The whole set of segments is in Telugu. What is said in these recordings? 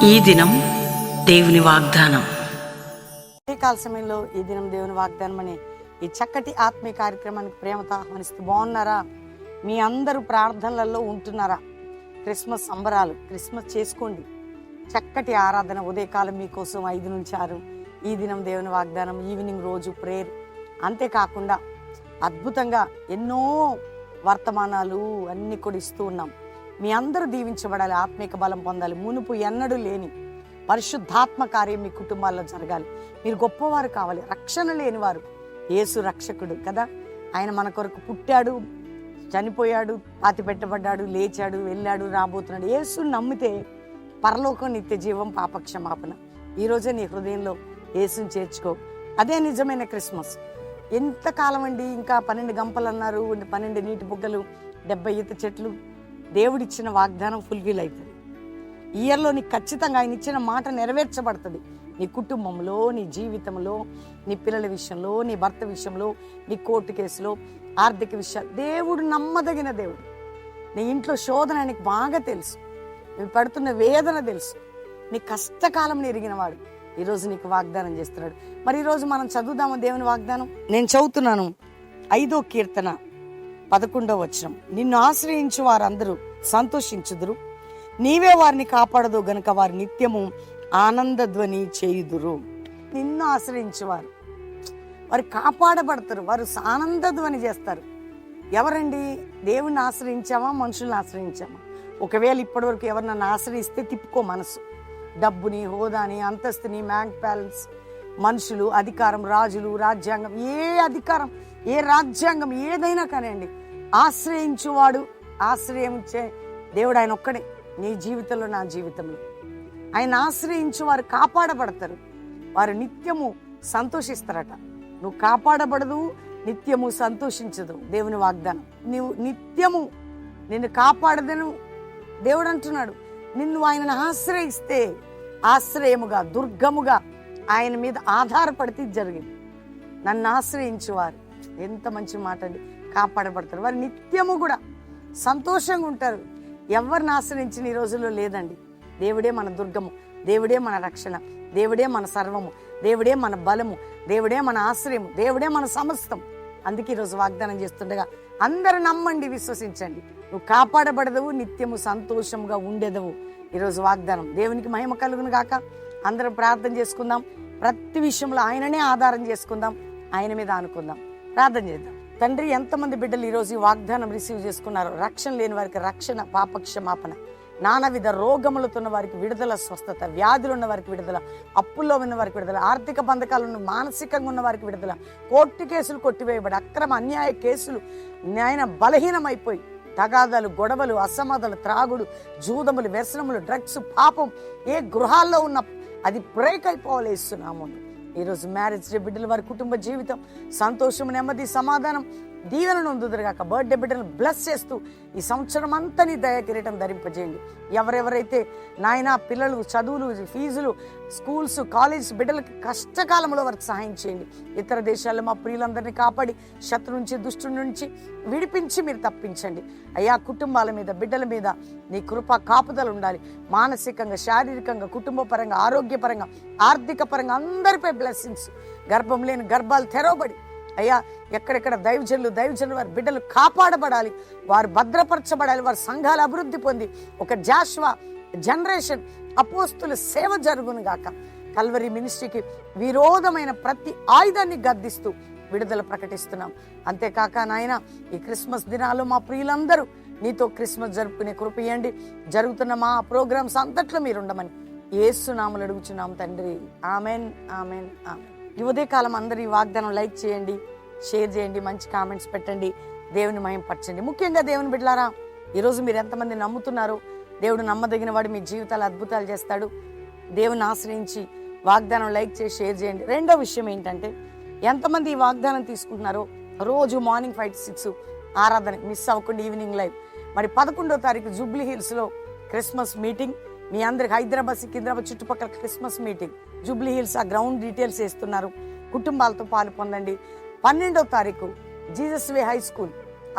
ఈ దినం దేవుని వాగ్దానం. కాల సమయంలో ఈ దినం దేవుని వాగ్దానం అనే ఈ చక్కటి ఆత్మీయ కార్యక్రమానికి ప్రేమతో ఆహ్వానిస్తూ బాగున్నారా? మీ అందరూ ప్రార్థనలలో ఉంటున్నారా? క్రిస్మస్ సంబరాలు, క్రిస్మస్ చేసుకోండి. చక్కటి ఆరాధన ఉదయకాలం మీకోసం 5 నుంచి 6, ఈ దినం దేవుని వాగ్దానం, ఈవినింగ్ రోజు ప్రేయర్. అంతేకాకుండా అద్భుతంగా ఎన్నో వర్తమానాలు అన్నీ కూడా ఇస్తూ ఉన్నాం. మీ అందరూ దీవించబడాలి, ఆత్మీక బలం పొందాలి. మునుపు ఎన్నడూ లేని పరిశుద్ధాత్మ కార్యం మీ కుటుంబాల్లో జరగాలి. మీరు గొప్పవారు కావాలి. రక్షణ లేనివారు, యేసు రక్షకుడు కదా. ఆయన మన కొరకు పుట్టాడు, చనిపోయాడు, పాతి పెట్టబడ్డాడు, లేచాడు, వెళ్ళాడు, రాబోతున్నాడు. యేసుని నమ్మితే పరలోకం, నిత్య జీవం, పాపక్షమాపణ. ఈరోజే నీ హృదయంలో యేసుని చేర్చుకో. అదే నిజమైన క్రిస్మస్. ఎంతకాలం అండి? ఇంకా 12 గంపలు అన్నారు, 12 నీటి బుగ్గలు, 70 ఈత చెట్లు. దేవుడిచ్చిన వాగ్దానం ఫుల్ఫిల్ అవుతుంది. ఈ ఇయర్లో నీకు ఖచ్చితంగా ఆయన ఇచ్చిన మాట నెరవేర్చబడుతుంది. నీ కుటుంబంలో, నీ జీవితంలో, నీ పిల్లల విషయంలో, నీ భర్త విషయంలో, నీ కోర్టు కేసులో, ఆర్థిక విషయాలు. దేవుడు నమ్మదగిన దేవుడు. నీ ఇంట్లో శోధన నీకు బాగా తెలుసు, నువ్వు పడుతున్న వేదన తెలుసు, నీ కష్టకాలం ఎరిగినవాడు ఈరోజు నీకు వాగ్దానం చేస్తున్నాడు. మరి ఈరోజు మనం చదువుదాము దేవుని వాగ్దానం. నేను చదువుతున్నాను 5వ కీర్తన 11వ వచనం. నిన్ను ఆశ్రయించు వారందరూ సంతోషించుదురు, నీవే వారిని కాపాడదు గనుక వారి నిత్యము ఆనందధ్వని చేయుదురు. నిన్ను ఆశ్రయించేవారు వారు కాపాడబడతారు, వారు ఆనందధ్వని చేస్తారు. ఎవరండి? దేవుణ్ణి ఆశ్రయించామా, మనుషుల్ని ఆశ్రయించామా? ఒకవేళ ఇప్పటివరకు ఎవరు నన్ను ఆశ్రయిస్తే తిప్పుకో మనసు. డబ్బుని, హోదాని, అంతస్తుని, బ్యాంక్ బ్యాలెన్స్, మనుషులు, అధికారం, రాజులు, రాజ్యాంగం, ఏ అధికారం, ఏ రాజ్యాంగం ఏదైనా కానివ్వండి, ఆశ్రయించువాడు, ఆశ్రయించే దేవుడు ఆయన ఒక్కడే. నీ జీవితంలో, నా జీవితంలో ఆయన ఆశ్రయించు వారు కాపాడబడతారు, వారు నిత్యము సంతోషిస్తారట. నువ్వు కాపాడబడదు, నిత్యము సంతోషించదు. దేవుని వాగ్దానం. నువ్వు నిత్యము నిన్ను కాపాడదను దేవుడు అంటున్నాడు. నిన్ను ఆయనను ఆశ్రయిస్తే ఆశ్రయముగా, దుర్గముగా ఆయన మీద ఆధారపడితే జరిగింది. నన్ను ఆశ్రయించువారు, ఎంత మంచి మాట అండి, కాపాడబడతారు. వారు నిత్యము కూడా సంతోషంగా ఉంటారు. ఎవరిని ఆశ్రయించిన ఈ రోజుల్లో లేదండి. దేవుడే మన దుర్గము, దేవుడే మన రక్షణ, దేవుడే మన సర్వము, దేవుడే మన బలము, దేవుడే మన ఆశ్రయము, దేవుడే మన సమస్తం. అందుకే ఈరోజు వాగ్దానం చేస్తుండగా అందరూ నమ్మండి, విశ్వసించండి. నువ్వు కాపాడబడదవు, నిత్యము సంతోషంగా ఉండేదవు. ఈరోజు వాగ్దానం. దేవునికి మహిమ కలుగును గాక. అందరం ప్రార్థన చేసుకుందాం. ప్రతి విషయంలో ఆయననే ఆధారం చేసుకుందాం, ఆయన మీద ఆనుకుందాం. ప్రార్థన చేద్దాం. తండ్రి, ఎంతమంది బిడ్డలు ఈరోజు ఈ వాగ్దానం రిసీవ్ చేసుకున్నారు? రక్షణ లేని వారికి రక్షణ, పాపక్షమాపణ, నానావిధ రోగములతో ఉన్న వారికి విడుదల, స్వస్థత, వ్యాధులు ఉన్న వారికి విడుదల, అప్పుల్లో ఉన్న వారికి విడుదల, ఆర్థిక బంధకాలు ఉన్న, మానసికంగా ఉన్న వారికి విడుదల, కోర్టు కేసులు కొట్టివేయబడి, అక్రమ అన్యాయ కేసులు నాయన బలహీనమైపోయి, తగాదాలు, గొడవలు, అసమాధాలు, త్రాగుడు, జూదములు, వ్యసనములు, డ్రగ్స్, పాపం ఏ గృహాల్లో ఉన్న అది బ్రేక్ అయిపోవాలి ఇస్తున్నాము. ఈరోజు మ్యారేజ్ డే బిడ్డలు, వారి కుటుంబ జీవితం సంతోషం, నెమ్మది, సమాధానం, దీవెనను అందుదురుగాక. బర్త్డే బిడ్డలను బ్లెస్ చేస్తూ ఈ సంవత్సరం అంతా నీ దయా కిరీటం ధరింపజేయండి. ఎవరెవరైతే నాయన పిల్లలు చదువులు, ఫీజులు, స్కూల్స్, కాలేజ్ బిడ్డలకి కష్టకాలంలో వారికి సహాయం చేయండి. ఇతర దేశాల్లో మా ప్రియులందరినీ కాపాడి శత్రు నుంచి, దుష్టు నుంచి విడిపించి మీరు తప్పించండి. అయ్యా, కుటుంబాల మీద, బిడ్డల మీద నీ కృప కాపుదలు ఉండాలి. మానసికంగా, శారీరకంగా, కుటుంబ పరంగా, ఆరోగ్యపరంగా, ఆర్థిక పరంగా అందరిపై బ్లెస్సింగ్స్. గర్భం లేని గర్భాలు తెరవబడి అయ్యా, ఎక్కడెక్కడ దైవజనులు వారి బిడ్డలు కాపాడబడాలి, వారు భద్రపరచబడాలి, వారి సంఘాలు అభివృద్ధి పొంది ఒక జాషువా జనరేషన్ అపోస్తుల సేవ జరుగును గాక. కల్వరి మినిస్ట్రీకి విరోధమైన ప్రతి ఆయుధాన్ని గద్దిస్తూ విడుదల ప్రకటిస్తున్నాం. అంతేకాక నాయన, ఈ క్రిస్మస్ దినాల్లో మా ప్రియులందరూ నీతో క్రిస్మస్ జరుపుకునే కృప ఇవ్వండి. జరుగుతున్న మా ప్రోగ్రామ్స్ అంతట్లో మీరు ఉండమని యేసు నామములో అడుగుచున్నాం తండ్రి. Amen, amen, amen. ఈ ఉదయకాలం అందరూ ఈ వాగ్దానం లైక్ చేయండి, షేర్ చేయండి, మంచి కామెంట్స్ పెట్టండి, దేవుని మహిమపరచండి. ముఖ్యంగా దేవుని బిడ్డలారా, ఈరోజు మీరు ఎంతమంది నమ్ముతున్నారో దేవుడు నమ్మదగిన వాడు, మీ జీవితాలు అద్భుతాలు చేస్తాడు. దేవుని ఆశ్రయించి వాగ్దానం లైక్ చేసి షేర్ చేయండి. రెండో విషయం ఏంటంటే, ఎంతమంది ఈ వాగ్దానం తీసుకుంటున్నారో రోజు మార్నింగ్ 5 to 6 ఆరాధన మిస్ అవ్వకుండా ఈవినింగ్ లైవ్. మరి 11వ తారీఖు జూబ్లీ హిల్స్లో క్రిస్మస్ మీటింగ్. మీ అందరికి హైదరాబాద్, సికింద్రాబాద్ చుట్టుపక్కల క్రిస్మస్ మీటింగ్, జూబ్లీ హిల్స్ ఆ గ్రౌండ్ డీటెయిల్స్ వేస్తున్నారు. కుటుంబాలతో పాలు పొందండి. 12వ తారీఖు జీసస్ వే హై స్కూల్,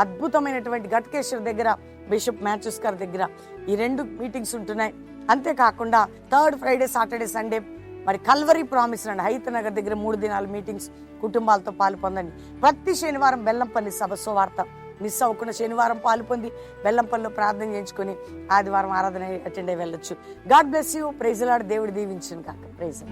అద్భుతమైనటువంటి ఘటకేశ్వర్ దగ్గర, బిషప్ మ్యాథ్యూస్ గారి దగ్గర ఈ 2 మీటింగ్స్ ఉంటున్నాయి. అంతేకాకుండా థర్డ్ ఫ్రైడే సాటర్డే సండే మరి కల్వరీ ప్రామిస్ అండి హైత్ నగర్ దగ్గర 3 దినాల మీటింగ్స్ కుటుంబాలతో పాలు పొందండి. ప్రతి శనివారం బెల్లంపల్లి సభ సువార్త మిస్ అవ్వకుండా శనివారం పాలు పొంది బెల్లంపల్లిలో ప్రార్థన చేయించుకొని ఆదివారం ఆరాధన అటెండ్ అయ్యి వెళ్ళొచ్చు. God bless you. Praise Lord. దేవుడు దీవించును కాక. ప్రైజ్.